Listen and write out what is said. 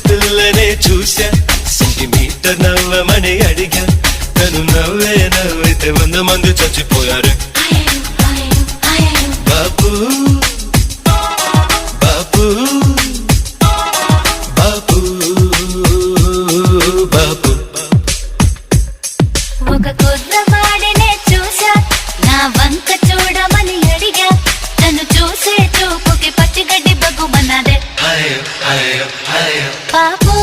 పిల్లనే చూసా సెంటీమీటర్ నవ్వమని అడిగా తను నవ్వితే 100 మంది చచ్చిపోయారు బాబు బాబు బాబు బాబు ఒక కుర్రవాడినే చూసా నా వంక చూడమని అడిగా తను చూసే చూపుకి పచ్చిగడ్డి బగ్గుమన్నదే అయ్యో అయ్యో అయ్యో బాబు